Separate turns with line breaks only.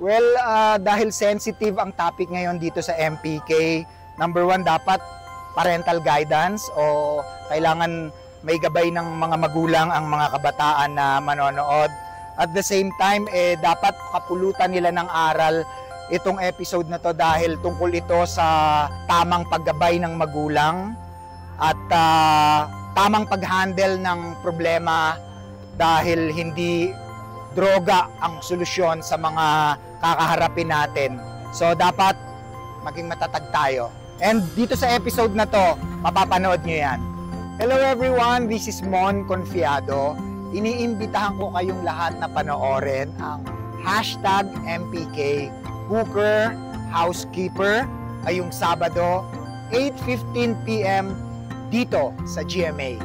Well, dahil sensitive ang topic ngayon dito sa MPK, number one, dapat parental guidance o kailangan may gabay ng mga magulang ang mga kabataan na manonood. At the same time, dapat kapulutan nila ng aral itong episode na to dahil tungkol ito sa tamang paggabay ng magulang at tamang pag-handle ng problema dahil hindi droga ang solusyon sa mga kakaharapin natin. So dapat maging matatag tayo. And dito sa episode na to, mapapanood nyo yan. Hello everyone, this is Mon Confiado. Iniimbitahan ko kayong lahat na panoorin ang #MPK Cooker Housekeeper ngayong Sabado, 8:15 PM dito sa GMA.